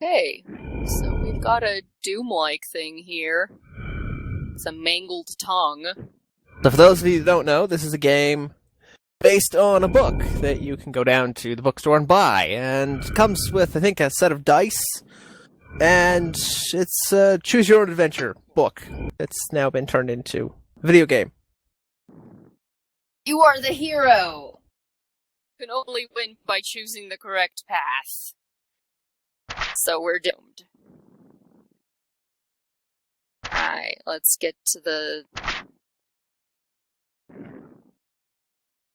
Okay, so we've got a Doom-like thing here. It's a mangled tongue. So for those of you who don't know, this is a game based on a book that you can go down to the bookstore and buy, and comes with, I think, a set of dice, and it's a choose-your-own-adventure book. It's now been turned into a video game. You are the hero! You can only win by choosing the correct path. So we're doomed. Alright, let's get to the...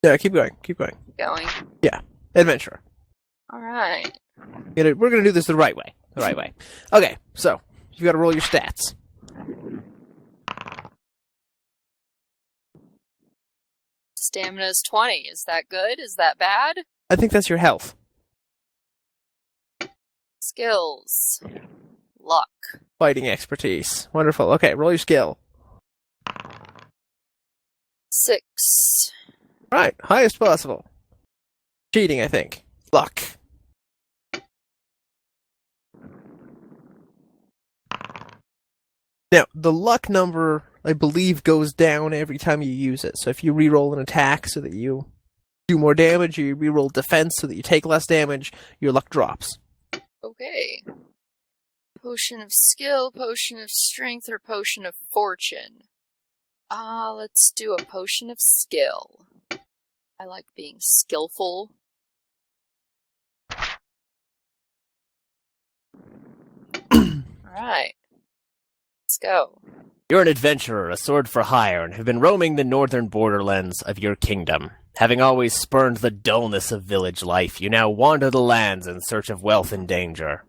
Yeah, keep going. going. Yeah, adventure. Alright. We're gonna do this the right way. Okay, so, you gotta roll your stats. Stamina's 20. Is that good? Is that bad? I think that's your health. Skills. Luck. Fighting expertise. Wonderful. Okay, roll your skill. 6. Right, highest possible. Cheating, I think. Luck. Now, the luck number, I believe, goes down every time you use it. So if you reroll an attack so that you do more damage, or you reroll defense so that you take less damage, your luck drops. Okay. Potion of skill, potion of strength, or potion of fortune? Let's do a potion of skill. I like being skillful. Alright. Let's go. You're an adventurer, a sword for hire, and have been roaming the northern borderlands of your kingdom. Having always spurned the dullness of village life, you now wander the lands in search of wealth and danger.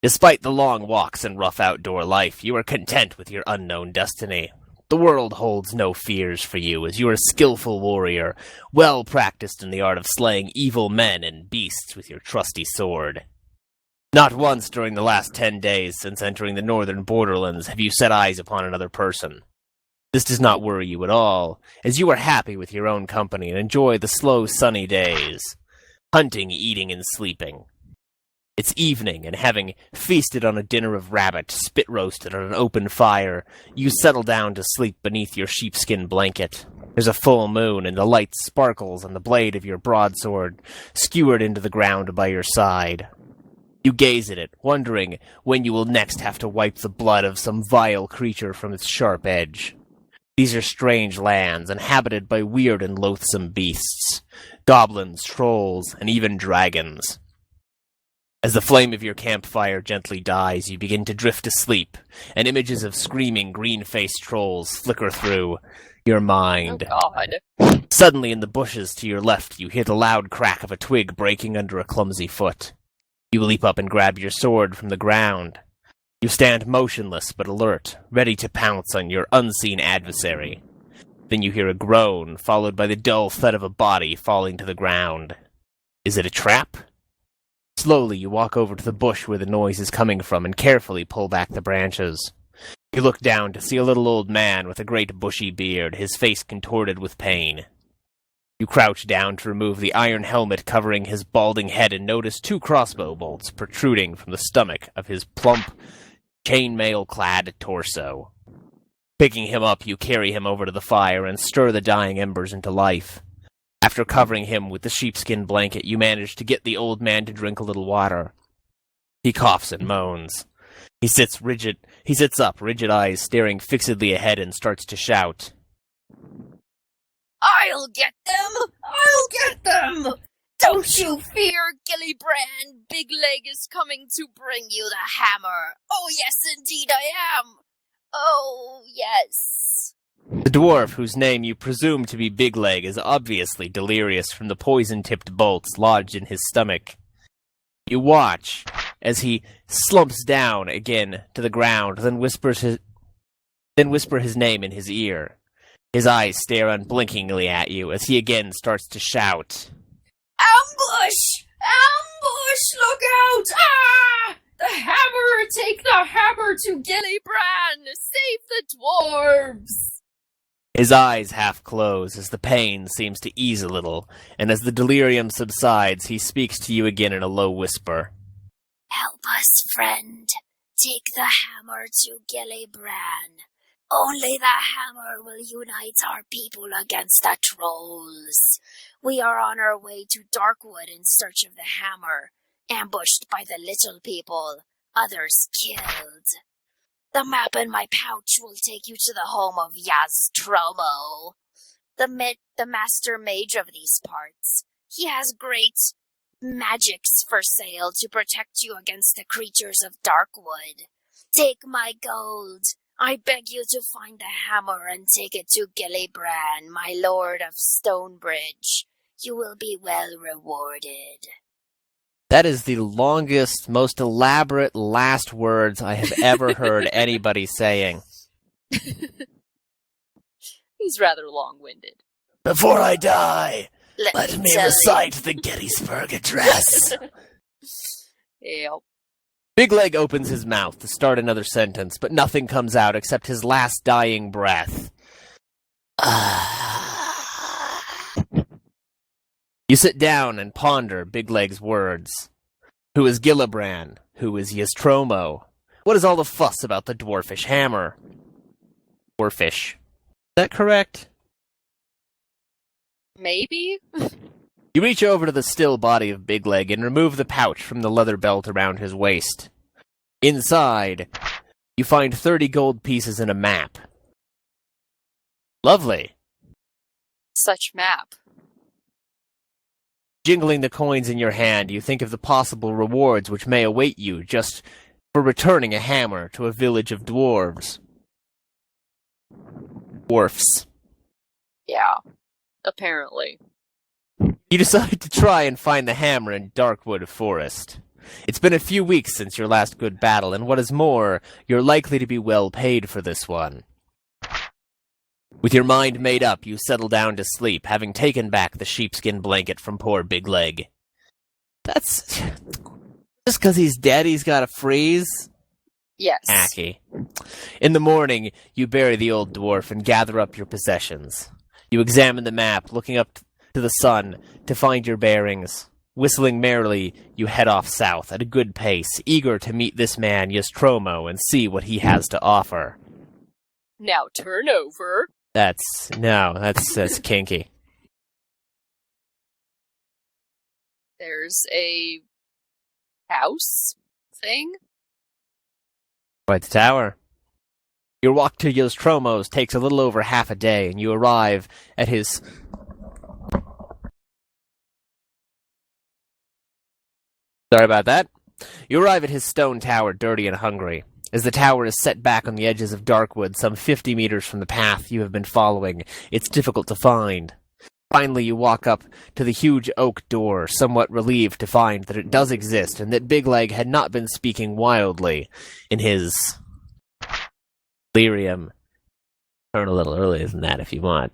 Despite the long walks and rough outdoor life, you are content with your unknown destiny. The world holds no fears for you, as you are a skillful warrior, well practiced in the art of slaying evil men and beasts with your trusty sword. Not once during the last 10 days since entering the northern borderlands have you set eyes upon another person. This does not worry you at all, as you are happy with your own company and enjoy the slow sunny days, hunting, eating, and sleeping. It's evening, and having feasted on a dinner of rabbit, spit roasted on an open fire, you settle down to sleep beneath your sheepskin blanket. There's a full moon, and the light sparkles on the blade of your broadsword, skewered into the ground by your side. You gaze at it, wondering when you will next have to wipe the blood of some vile creature from its sharp edge. These are strange lands, inhabited by weird and loathsome beasts, goblins, trolls, and even dragons. As the flame of your campfire gently dies, you begin to drift asleep, and images of screaming green-faced trolls flicker through your mind. Oh God. Suddenly, in the bushes to your left, you hear the loud crack of a twig breaking under a clumsy foot. You leap up and grab your sword from the ground. You stand motionless but alert, ready to pounce on your unseen adversary. Then you hear a groan, followed by the dull thud of a body falling to the ground. Is it a trap? Slowly, you walk over to the bush where the noise is coming from and carefully pull back the branches. You look down to see a little old man with a great bushy beard, his face contorted with pain. You crouch down to remove the iron helmet covering his balding head and notice 2 crossbow bolts protruding from the stomach of his plump, chainmail-clad torso. Picking him up, you carry him over to the fire and stir the dying embers into life. After covering him with the sheepskin blanket, you manage to get the old man to drink a little water. He coughs and moans. He sits up, rigid eyes staring fixedly ahead, and starts to shout. I'll get them! I'll get them! Don't you fear, Gillibrand! Big Leg is coming to bring you the hammer! Oh yes, indeed I am! Oh, yes! The dwarf, whose name you presume to be Big Leg, is obviously delirious from the poison-tipped bolts lodged in his stomach. You watch as he slumps down again to the ground, then whisper his name in his ear. His eyes stare unblinkingly at you as he again starts to shout. Ambush! Ambush! Look out! Ah! The hammer! Take the hammer to Gillibrand! Save the dwarves! His eyes half close as the pain seems to ease a little, and as the delirium subsides, he speaks to you again in a low whisper. Help us friend, take the hammer to Gillibran. Only the hammer will unite our people against the trolls. We are on our way to Darkwood in search of the hammer, ambushed by the little people, others killed. The map in my pouch will take you to the home of Yaztromo, the master mage of these parts. He has great magics for sale to protect you against the creatures of Darkwood. Take my gold. I beg you to find the hammer and take it to Gillibran, my lord of Stonebridge. You will be well rewarded. That is the longest, most elaborate last words I have ever heard anybody saying. He's rather long-winded. Before I die, Let me recite the Gettysburg Address. Yep. Big Leg opens his mouth to start another sentence, but nothing comes out except his last dying breath. You sit down and ponder Big Leg's words. Who is Gillibran? Who is Ystromo? What is all the fuss about the dwarfish hammer? Dwarfish. Is that correct? Maybe? You reach over to the still body of Big Leg and remove the pouch from the leather belt around his waist. Inside, you find 30 gold pieces and a map. Lovely. Such map. Jingling the coins in your hand, you think of the possible rewards which may await you just for returning a hammer to a village of dwarves. Dwarfs. Yeah. Apparently. You decide to try and find the hammer in Darkwood Forest. It's been a few weeks since your last good battle, and what is more, you're likely to be well paid for this one. With your mind made up, you settle down to sleep, having taken back the sheepskin blanket from poor Big Leg. That's just because he's dead he's got to freeze? Yes. Hacky. In the morning, you bury the old dwarf and gather up your possessions. You examine the map, looking up to the sun to find your bearings. Whistling merrily, you head off south at a good pace, eager to meet this man, Ystromo, and see what he has to offer. Now turn over. That's kinky. There's a house thing. Quite the tower. Your walk to Ystromo's takes a little over half a day, and you arrive at his... Sorry about that. You arrive at his stone tower, dirty and hungry. As the tower is set back on the edges of Darkwood, some 50 meters from the path you have been following, it's difficult to find. Finally, you walk up to the huge oak door, somewhat relieved to find that it does exist, and that Big Leg had not been speaking wildly in his delirium. Turn a little earlier than that if you want.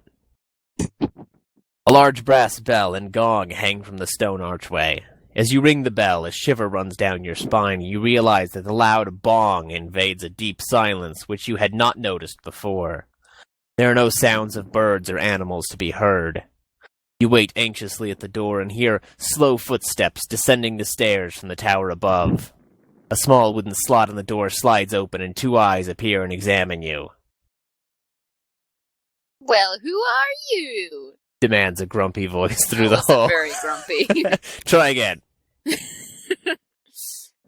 A large brass bell and gong hang from the stone archway. As you ring the bell, a shiver runs down your spine. You realize that the loud bong invades a deep silence which you had not noticed before. There are no sounds of birds or animals to be heard. You wait anxiously at the door and hear slow footsteps descending the stairs from the tower above. A small wooden slot in the door slides open and two eyes appear and examine you. Well, who are you? Demands a grumpy voice through the hole. Very grumpy. Try again.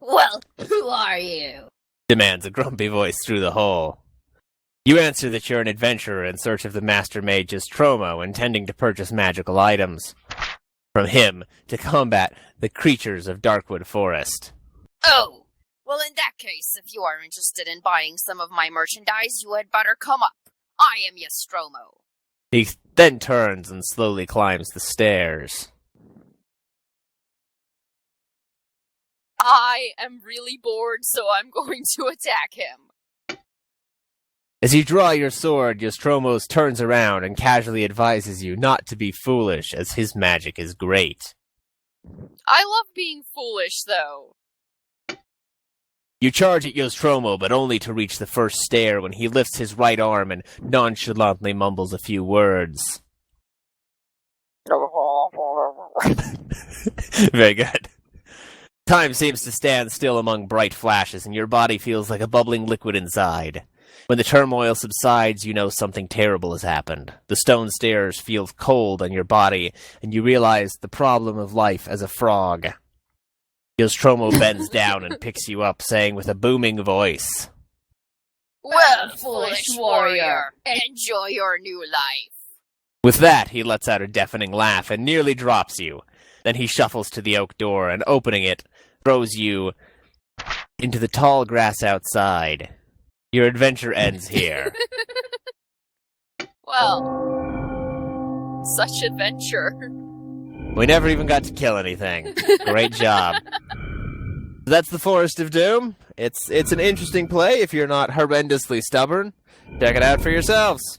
Well, who are you? Demands a grumpy voice through the hole. You answer that you're an adventurer in search of the Master Mage Ystromo, intending to purchase magical items from him to combat the creatures of Darkwood Forest. Oh, well in that case, if you are interested in buying some of my merchandise, you had better come up. I am Ystromo. He then turns and slowly climbs the stairs. I am really bored, so I'm going to attack him. As you draw your sword, Ystromo turns around and casually advises you not to be foolish, as his magic is great. I love being foolish, though. You charge at Ystromo, but only to reach the first stair when he lifts his right arm and nonchalantly mumbles a few words. Very good. Time seems to stand still among bright flashes, and your body feels like a bubbling liquid inside. When the turmoil subsides, you know something terrible has happened. The stone stairs feel cold on your body, and you realize the problem of life as a frog. Nostromo bends down and picks you up, saying with a booming voice, Well, foolish warrior, enjoy your new life. With that, he lets out a deafening laugh and nearly drops you. Then he shuffles to the oak door and, opening it, throws you into the tall grass outside. Your adventure ends here. Well, such adventure. We never even got to kill anything. Great job. That's the Forest of Doom. It's an interesting play if you're not horrendously stubborn. Check it out for yourselves.